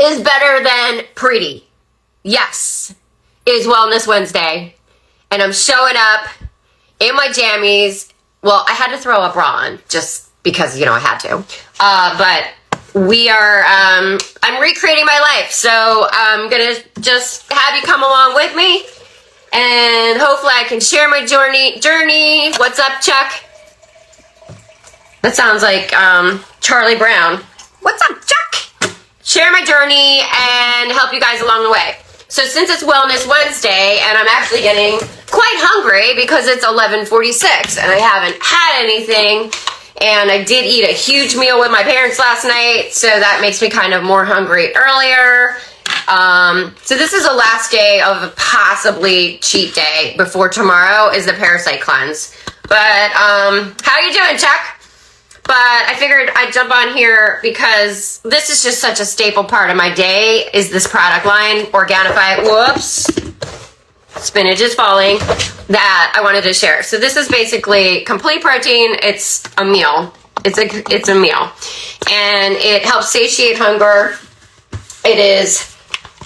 is better than pretty. Yes, it is Wellness Wednesday, and I'm showing up in my jammies. Well, I had to throw a bra on just because, I had to. But we are, I'm recreating my life, so I'm going to just have you come along with me, and hopefully I can share my journey. What's up, Chuck? That sounds like Charlie Brown. What's up, Chuck? Share my journey and help you guys along the way. So since it's Wellness Wednesday and I'm actually getting quite hungry because it's 11:46 and I haven't had anything, and I did eat a huge meal with my parents last night, so that makes me kind of more hungry earlier. So this is the last day of a possibly cheat day before tomorrow is the parasite cleanse. But how you doing, Chuck? But I figured I'd jump on here because this is just such a staple part of my day, is this product line, Organifi, whoops, spinach is falling, that I wanted to share. So this is basically complete protein. It's a meal. It's a meal. And it helps satiate hunger. It is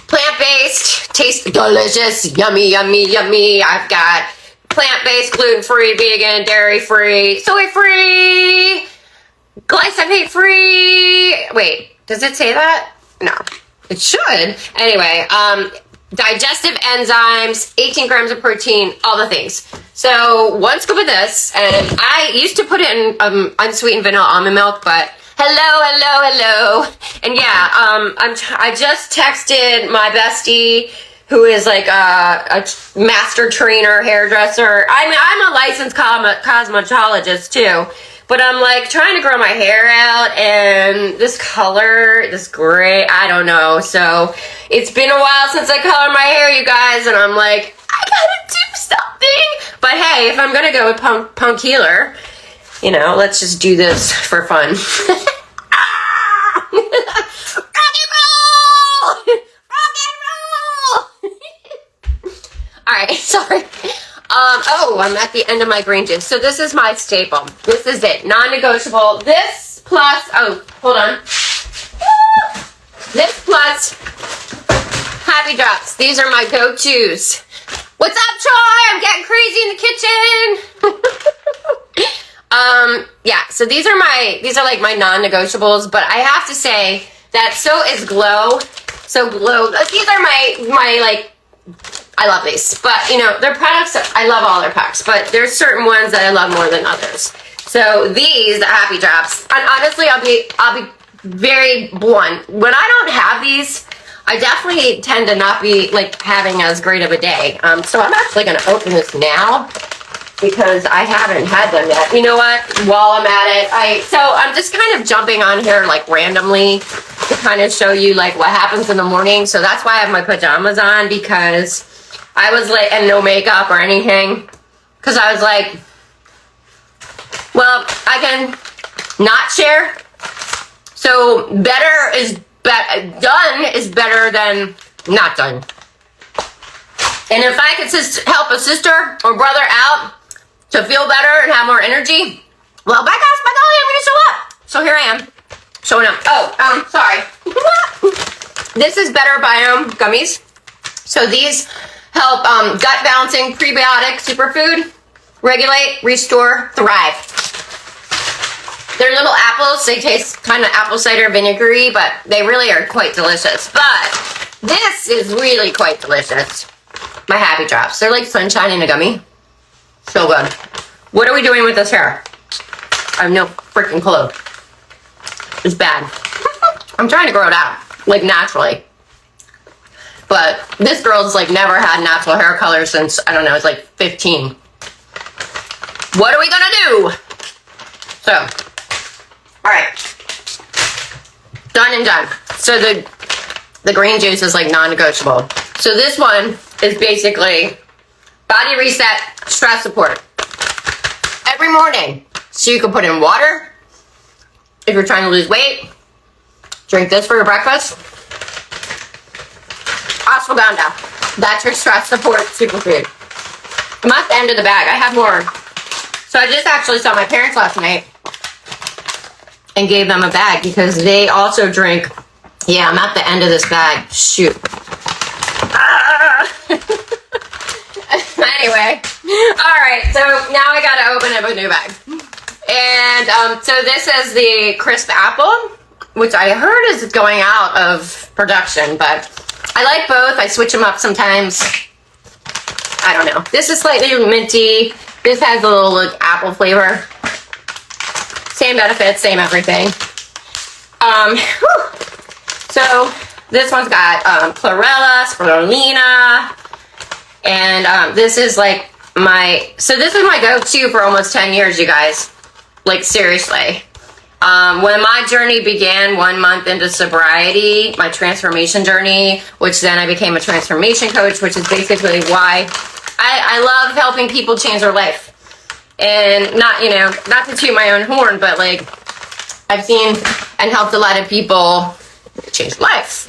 plant-based, tastes delicious, yummy, yummy, yummy. I've got plant-based, gluten-free, vegan, dairy-free, soy-free, glyphosate-free. Wait, does it say that? No, it should. Anyway, digestive enzymes, 18 grams of protein, all the things. So one scoop of this, and I used to put it in unsweetened vanilla almond milk, but hello. And yeah, I just texted my bestie, who is like a master trainer, hairdresser. I mean, I'm a licensed cosmetologist too. But I'm like trying to grow my hair out, and this color, this gray, I don't know. So it's been a while since I colored my hair, you guys, and I'm like, I gotta do something. But hey, if I'm gonna go with punk healer, let's just do this for fun. Rock and roll! Rock and roll! All right, sorry. I'm at the end of my green juice. So this is my staple. This is it. Non-negotiable. This plus, hold on. This plus Happy Drops. These are my go-tos. What's up, Troy? I'm getting crazy in the kitchen. Yeah, so these are like my non-negotiables, but I have to say that so is Glow. So Glow, these are my like, I love these, but they're products that I love all their products, but there's certain ones that I love more than others. So these, the Happy Drops, and honestly, I'll be very blunt. When I don't have these, I definitely tend to not be like having as great of a day. So I'm actually going to open this now because I haven't had them yet. You know what? While I'm at it, so I'm just kind of jumping on here like randomly to kind of show you like what happens in the morning. So that's why I have my pajamas on, because I was like, and no makeup or anything, because I was like, well, I can not share. So done is better than not done. And if I could help a sister or brother out to feel better and have more energy, well, by golly, I'm going to show up. So here I am, showing up. Sorry. This is Better Biome gummies. So these help gut balancing, prebiotic, superfood, regulate, restore, thrive. They're little apples. They taste kind of apple cider vinegary, but they really are quite delicious. But this is really quite delicious. My Happy Drops. They're like sunshine in a gummy. So good. What are we doing with this hair? I have no freaking clue. It's bad. I'm trying to grow it out, like naturally. But this girl's like never had natural hair color since, I don't know, it's like 15. What are we gonna do? So, all right. Done and done. So the green juice is like non-negotiable. So this one is basically body reset, stress support. Every morning. So you can put in water. If you're trying to lose weight, drink this for your breakfast. Ashwagandha. That's your stress support superfood. I'm at the end of the bag. I have more. So I just actually saw my parents last night and gave them a bag because they also drink Yeah, I'm at the end of this bag. Shoot. Ah. Anyway, all right, so now I gotta open up a new bag. And so this is the crisp apple, which I heard is going out of production, but I like both. I switch them up sometimes. I don't know. This is slightly minty. This has a little like, apple flavor. Same benefits, same everything. So this one's got chlorella, spirulina, and this is like this is my go-to for almost 10 years, you guys. Like seriously. When my journey began 1 month into sobriety, my transformation journey, which then I became a transformation coach, which is basically why I love helping people change their life. And not to toot my own horn, but like I've seen and helped a lot of people change life.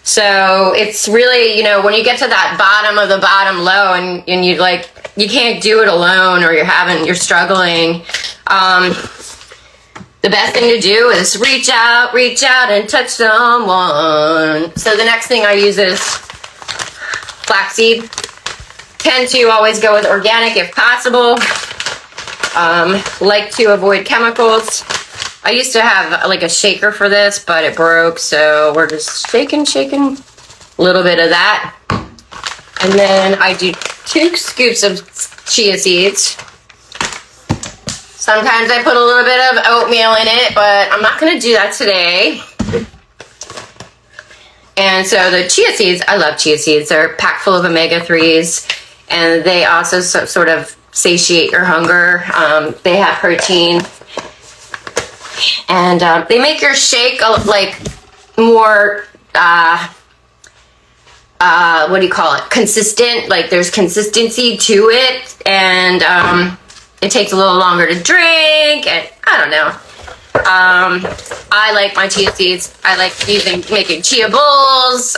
So it's really, when you get to that bottom of the bottom low and you like, you can't do it alone or you're struggling. The best thing to do is reach out and touch someone. So the next thing I use is flaxseed. Tend to always go with organic if possible. Like to avoid chemicals. I used to have like a shaker for this, but it broke, so we're just shaking a little bit of that. And then I do 2 scoops of chia seeds. Sometimes I put a little bit of oatmeal in it, but I'm not going to do that today. And so the chia seeds, I love chia seeds. They're packed full of omega-3s, and they also sort of satiate your hunger. They have protein. And they make your shake like more, what do you call it? Consistent. Like there's consistency to it, and it takes a little longer to drink. And I don't know. I like my chia seeds. I like making chia bowls.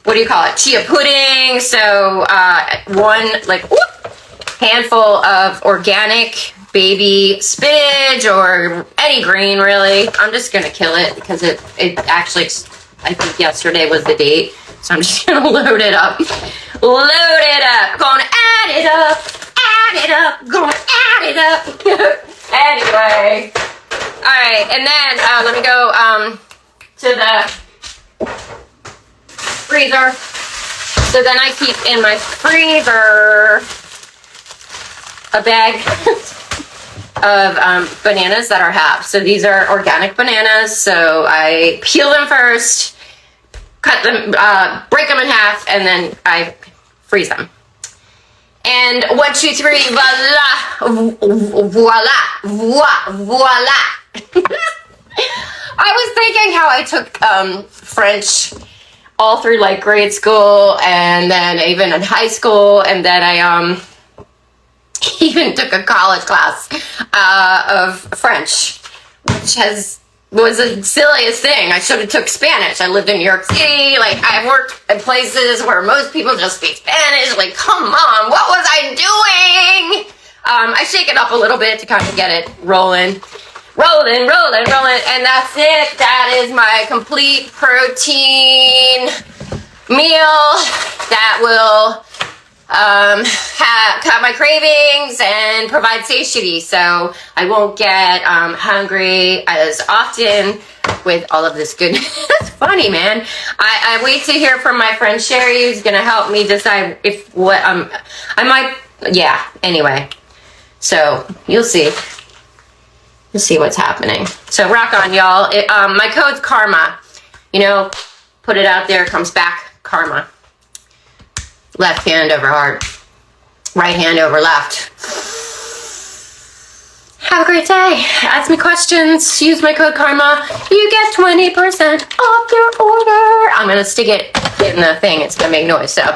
What do you call it? Chia pudding. So one handful of organic baby spinach or any green, really. I'm just gonna kill it because it actually, I think yesterday was the date, so I'm just gonna load it up. Gonna add it up, gonna add it up. Anyway, all right, and then let me go to the freezer. So then I keep in my freezer a bag of bananas that are half. So these are organic bananas. So I peel them first, cut them, break them in half, and then I freeze them. And 1, 2, 3, voila. I was thinking how I took French all through like grade school, and then even in high school, and then I even took a college class of French, which was the silliest thing. I should have took Spanish. I lived in New York City. Like, I've worked in places where most people just speak Spanish. Like, come on, what was I doing? I shake it up a little bit to kind of get it rolling. And that's it. That is my complete protein meal that will cut my cravings and provide satiety, so I won't get hungry as often with all of this goodness. That's funny, man. I wait to hear from my friend Sherry, who's gonna help me decide anyway, so you'll see what's happening. So rock on, y'all. My code's karma, put it out there, it comes back, karma. Left hand over heart, right hand over left. Have a great day. Ask me questions. Use my code KARMA. You get 20% off your order. I'm going to stick it in the thing. It's going to make noise. So.